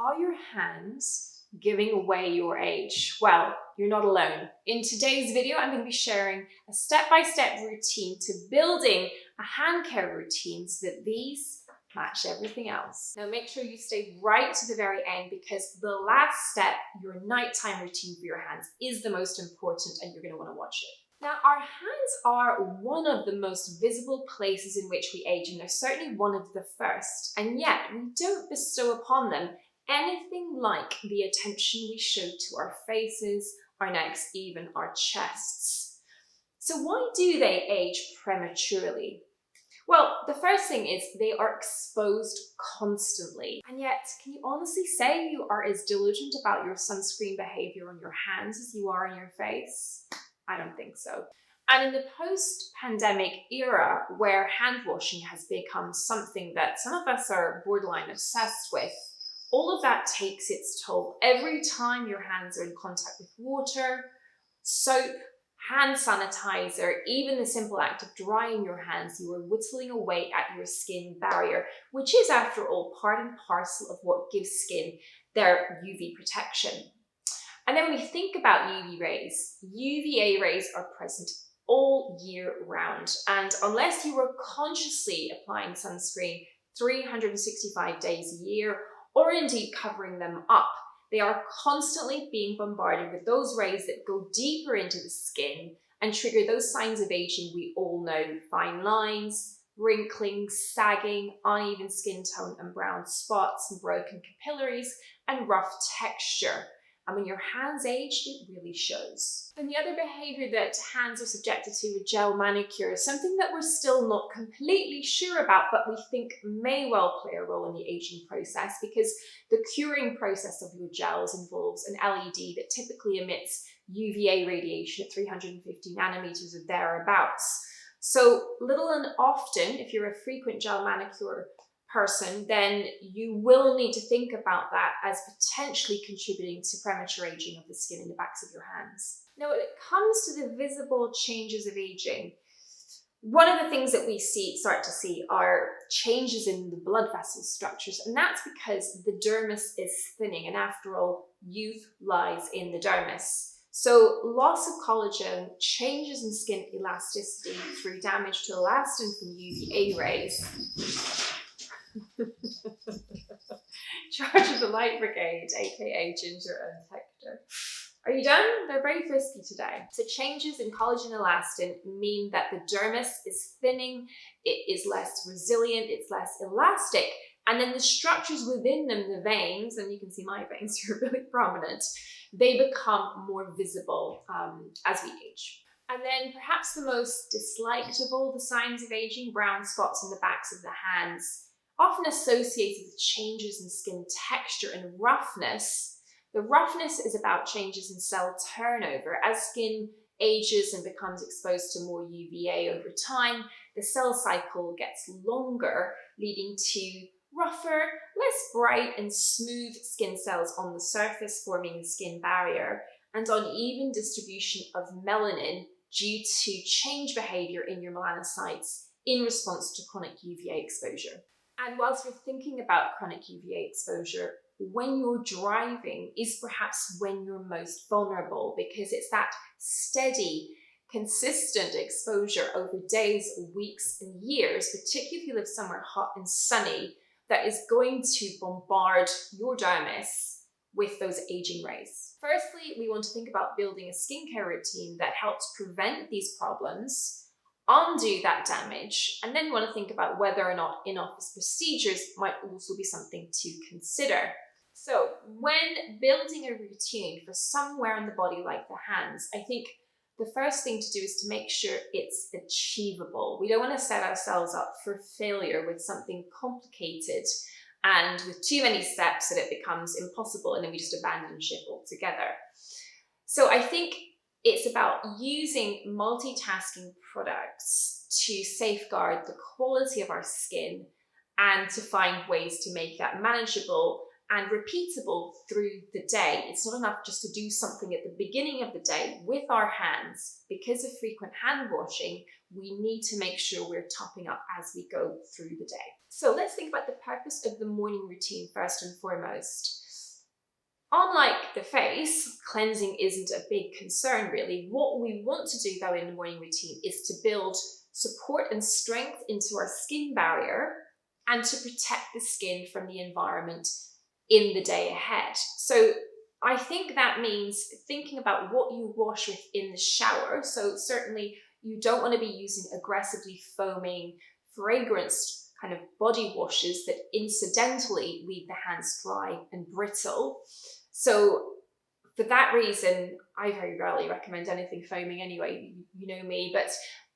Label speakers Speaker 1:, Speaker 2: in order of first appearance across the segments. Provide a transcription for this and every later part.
Speaker 1: Are your hands giving away your age? Well, you're not alone. In today's video, I'm going to be sharing a step-by-step routine to building a hand care routine so that these match everything else. Now make sure you stay right to the very end because the last step, your nighttime routine for your hands, is the most important and you're going to want to watch it. Now, our hands are one of the most visible places in which we age, and they're certainly one of the first, and yet we don't bestow upon them anything like the attention we show to our faces, our necks, even our chests. So why do they age prematurely? Well, the first thing is they are exposed constantly. And yet, can you honestly say you are as diligent about your sunscreen behavior on your hands as you are on your face? I don't think so. And in the post-pandemic era, where hand washing has become something that some of us are borderline obsessed with, all of that takes its toll. Every time your hands are in contact with water, soap, hand sanitizer, even the simple act of drying your hands, you are whittling away at your skin barrier, which is, after all, part and parcel of what gives skin their UV protection. And then when we think about UV rays, UVA rays are present all year round. And unless you are consciously applying sunscreen 365 days a year, or indeed covering them up, they are constantly being bombarded with those rays that go deeper into the skin and trigger those signs of aging we all know: fine lines, wrinkling, sagging, uneven skin tone and brown spots and broken capillaries and rough texture. And when your hands age, it really shows. And the other behavior that hands are subjected to with gel manicure is something that we're still not completely sure about, but we think may well play a role in the aging process, because the curing process of your gels involves an LED that typically emits UVA radiation at 350 nanometers or thereabouts. So little and often, if you're a frequent gel manicure person, then you will need to think about that as potentially contributing to premature aging of the skin in the backs of your hands. Now, when it comes to the visible changes of aging, one of the things that we start to see are changes in the blood vessel structures, and that's because the dermis is thinning, and after all, youth lies in the dermis. So loss of collagen, changes in skin elasticity through damage to elastin from UVA rays. Charge of the Light Brigade, aka Ginger and Hector. Are you done? They're very frisky today. So changes in collagen elastin mean that the dermis is thinning, it is less resilient, it's less elastic, and then the structures within them, the veins, and you can see my veins are really prominent, they become more visible as we age. And then perhaps the most disliked of all the signs of aging, brown spots on the backs of the hands, often associated with changes in skin texture and roughness. The roughness is about changes in cell turnover. As skin ages and becomes exposed to more UVA over time, the cell cycle gets longer, leading to rougher, less bright and smooth skin cells on the surface, forming a skin barrier, and uneven distribution of melanin due to change behavior in your melanocytes in response to chronic UVA exposure. And whilst you're thinking about chronic UVA exposure, when you're driving is perhaps when you're most vulnerable, because it's that steady, consistent exposure over days, weeks, and years, particularly if you live somewhere hot and sunny, that is going to bombard your dermis with those aging rays. Firstly, we want to think about building a skincare routine that helps prevent these problems, undo that damage, and then you want to think about whether or not in-office procedures might also be something to consider. So when building a routine for somewhere in the body like the hands, I think the first thing to do is to make sure it's achievable. We don't want to set ourselves up for failure with something complicated and with too many steps that it becomes impossible and then we just abandon ship altogether. So I think it's about using multitasking products to safeguard the quality of our skin and to find ways to make that manageable and repeatable through the day. It's not enough just to do something at the beginning of the day with our hands. Because of frequent hand washing, we need to make sure we're topping up as we go through the day. So let's think about the purpose of the morning routine first and foremost. Unlike the face, cleansing isn't a big concern really. What we want to do though in the morning routine is to build support and strength into our skin barrier and to protect the skin from the environment in the day ahead. So I think that means thinking about what you wash with in the shower. So certainly you don't want to be using aggressively foaming, fragranced kind of body washes that incidentally leave the hands dry and brittle. So for that reason, I very rarely recommend anything foaming anyway, you know me, but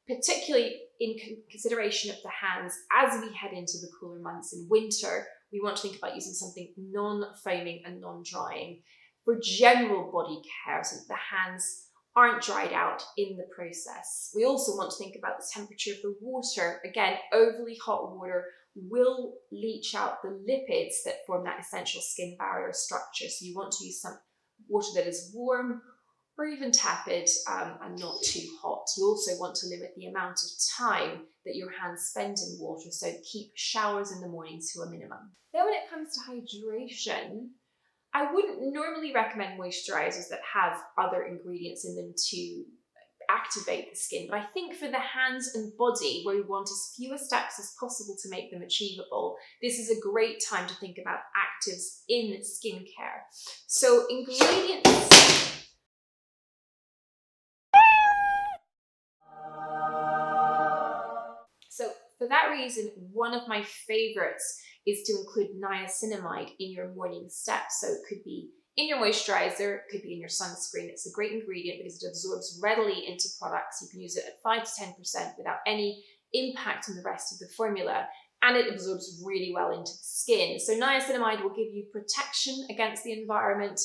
Speaker 1: particularly in consideration of the hands, as we head into the cooler months in winter, we want to think about using something non-foaming and non-drying for general body care so that the hands aren't dried out in the process. We also want to think about the temperature of the water. Again, overly hot water will leach out the lipids that form that essential skin barrier structure. So you want to use some water that is warm or even tepid and not too hot. You also want to limit the amount of time that your hands spend in water, so keep showers in the morning to a minimum. Then when it comes to hydration, I wouldn't normally recommend moisturizers that have other ingredients in them to activate the skin, but I think for the hands and body, where we want as few steps as possible to make them achievable, this is a great time to think about actives in skincare. So ingredients. So for that reason, one of my favorites is to include niacinamide in your morning steps. So it could be in your moisturizer, it could be in your sunscreen. It's a great ingredient because it absorbs readily into products. You can use it at 5 to 10% without any impact on the rest of the formula, and it absorbs really well into the skin. So niacinamide will give you protection against the environment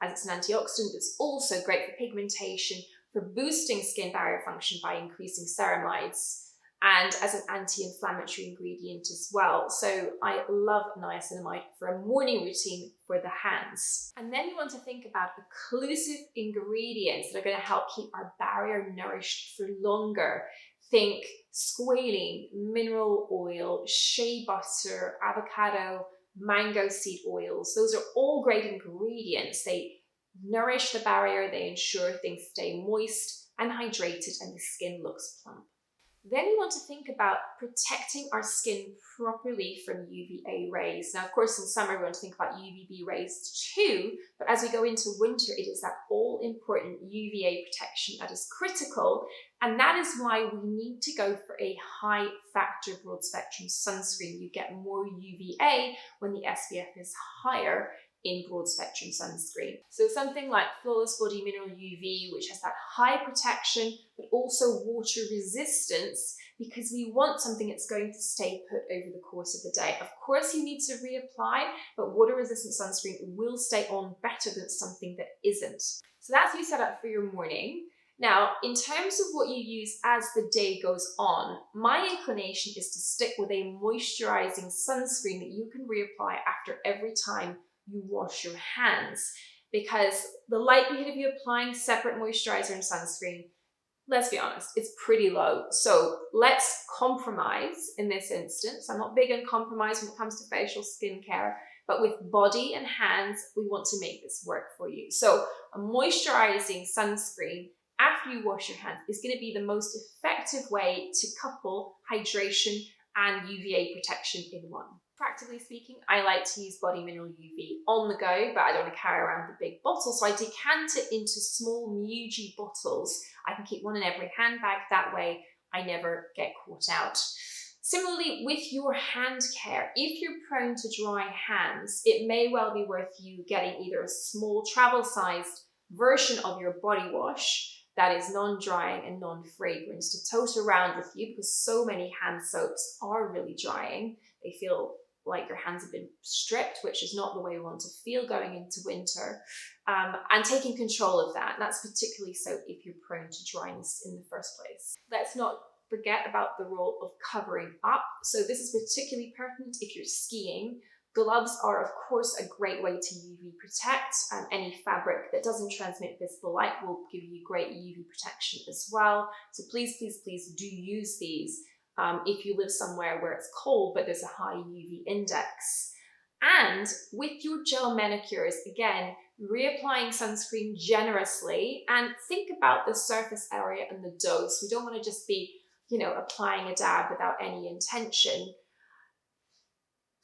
Speaker 1: as it's an antioxidant. It's also great for pigmentation, for boosting skin barrier function by increasing ceramides, and as an anti-inflammatory ingredient as well. So I love niacinamide for a morning routine for the hands. And then you want to think about occlusive ingredients that are going to help keep our barrier nourished for longer. Think squalene, mineral oil, shea butter, avocado, mango seed oils. Those are all great ingredients. They nourish the barrier, they ensure things stay moist and hydrated and the skin looks plump. Then we want to think about protecting our skin properly from UVA rays. Now, of course, in summer, we want to think about UVB rays too, but as we go into winter, it is that all-important UVA protection that is critical, and that is why we need to go for a high-factor broad-spectrum sunscreen. You get more UVA when the SPF is higher in broad spectrum sunscreen. So something like Flawless Body Mineral UV, which has that high protection, but also water resistance, because we want something that's going to stay put over the course of the day. Of course, you need to reapply, but water resistant sunscreen will stay on better than something that isn't. So that's you set up for your morning. Now, in terms of what you use as the day goes on, my inclination is to stick with a moisturizing sunscreen that you can reapply after every time you wash your hands, because the likelihood of you applying separate moisturizer and sunscreen, let's be honest, it's pretty low. So let's compromise in this instance. I'm not big on compromise when it comes to facial skincare, but with body and hands, we want to make this work for you. So a moisturizing sunscreen after you wash your hands is going to be the most effective way to couple hydration and UVA protection in one. Practically speaking, I like to use Body Mineral UV on the go, but I don't want to carry around the big bottle, so I decant it into small Muji bottles. I can keep one in every handbag, that way I never get caught out. Similarly, with your hand care, if you're prone to dry hands, it may well be worth you getting either a small travel-sized version of your body wash that is non-drying and non-fragrance to tote around with you, because so many hand soaps are really drying. They feel like your hands have been stripped, which is not the way we want to feel going into winter, and taking control of that. And that's particularly so if you're prone to dryness in the first place. Let's not forget about the role of covering up. So this is particularly pertinent if you're skiing. Gloves are, of course, a great way to UV protect. Any fabric that doesn't transmit visible light will give you great UV protection as well. So please, please, please do use these if you live somewhere where it's cold but there's a high UV index. And with your gel manicures, again, reapplying sunscreen generously, and think about the surface area and the dose. We don't want to just be, applying a dab without any intention.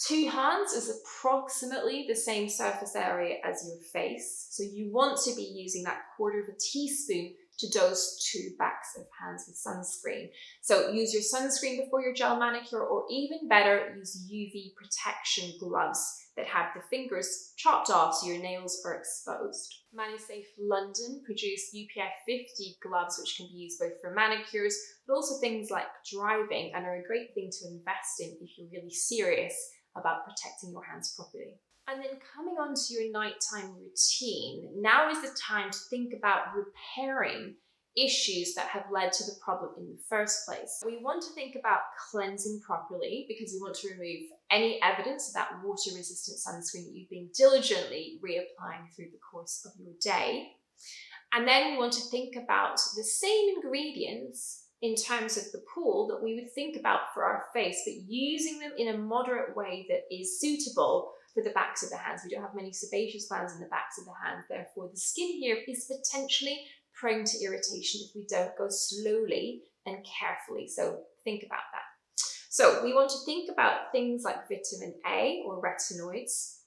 Speaker 1: 2 hands is approximately the same surface area as your face. So you want to be using that 1/4 teaspoon to dose 2 backs of hands with sunscreen. So use your sunscreen before your gel manicure, or even better, use UV protection gloves that have the fingers chopped off so your nails are exposed. ManiSafe London produce UPF 50 gloves, which can be used both for manicures, but also things like driving, and are a great thing to invest in if you're really serious about protecting your hands properly. And then coming on to your nighttime routine, now is the time to think about repairing issues that have led to the problem in the first place. We want to think about cleansing properly, because we want to remove any evidence of that water-resistant sunscreen that you've been diligently reapplying through the course of your day. And then we want to think about the same ingredients in terms of the pool that we would think about for our face, but using them in a moderate way that is suitable for the backs of the hands. We don't have many sebaceous glands in the backs of the hands, therefore the skin here is potentially prone to irritation if we don't go slowly and carefully. So think about that. So we want to think about things like vitamin A or retinoids,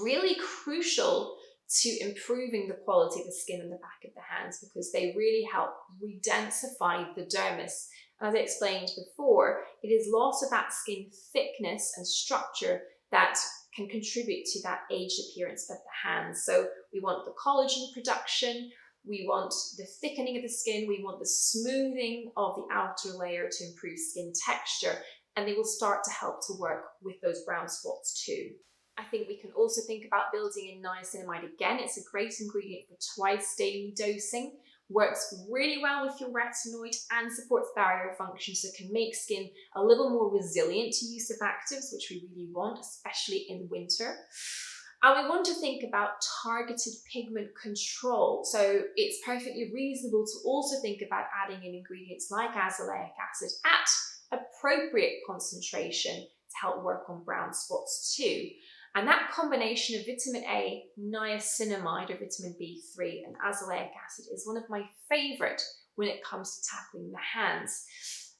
Speaker 1: really crucial to improving the quality of the skin in the back of the hands, because they really help redensify the dermis. As I explained before, it is loss of that skin thickness and structure that can contribute to that aged appearance of the hands. So we want the collagen production, we want the thickening of the skin, we want the smoothing of the outer layer to improve skin texture, and they will start to help to work with those brown spots too. I think we can also think about building in niacinamide again. It's a great ingredient for twice daily dosing, works really well with your retinoid and supports barrier function, so it can make skin a little more resilient to use of actives, which we really want, especially in winter. And we want to think about targeted pigment control. So it's perfectly reasonable to also think about adding in ingredients like azelaic acid at appropriate concentration to help work on brown spots too. And that combination of vitamin A, niacinamide or vitamin B3 and azelaic acid is one of my favorite when it comes to tackling the hands.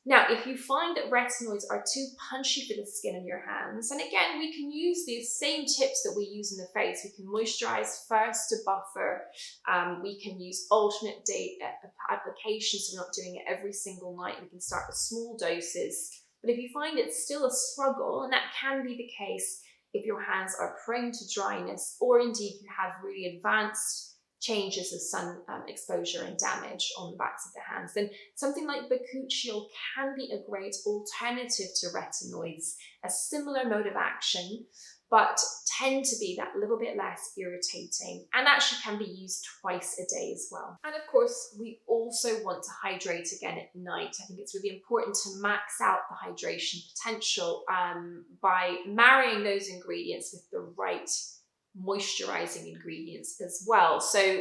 Speaker 1: Now, if you find that retinoids are too punchy for the skin in your hands, and again, we can use these same tips that we use in the face. We can moisturize first to buffer. We can use alternate day applications, so we're not doing it every single night. We can start with small doses. But if you find it's still a struggle, and that can be the case if your hands are prone to dryness, or indeed you have really advanced changes of sun exposure and damage on the backs of the hands, then something like bakuchiol can be a great alternative to retinoids, a similar mode of action, but tend to be that little bit less irritating, and actually can be used twice a day as well. And of course, we also want to hydrate again at night. I think it's really important to max out the hydration potential by marrying those ingredients with the right moisturizing ingredients as well. So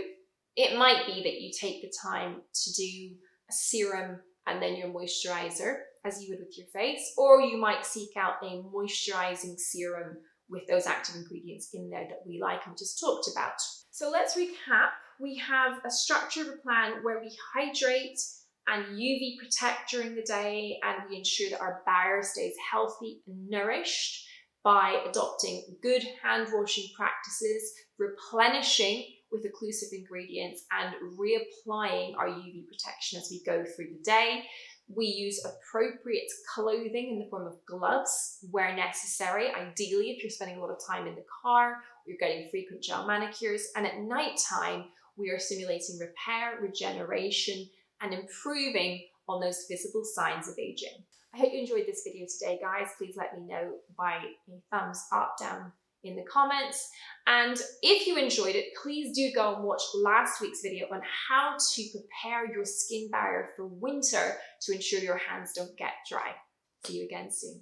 Speaker 1: it might be that you take the time to do a serum and then your moisturizer, as you would with your face, or you might seek out a moisturizing serum with those active ingredients in there that we like and just talked about. So let's recap. We have a structure of a plan where we hydrate and UV protect during the day, and we ensure that our barrier stays healthy and nourished by adopting good hand washing practices, replenishing with occlusive ingredients, and reapplying our UV protection as we go through the day. We use appropriate clothing in the form of gloves where necessary, ideally if you're spending a lot of time in the car or you're getting frequent gel manicures. And at night time, we are simulating repair, regeneration, and improving on those visible signs of aging. I hope you enjoyed this video today, guys. Please let me know by a thumbs up, down in the comments. And if you enjoyed it, please do go and watch last week's video on how to prepare your skin barrier for winter to ensure your hands don't get dry. See you again soon.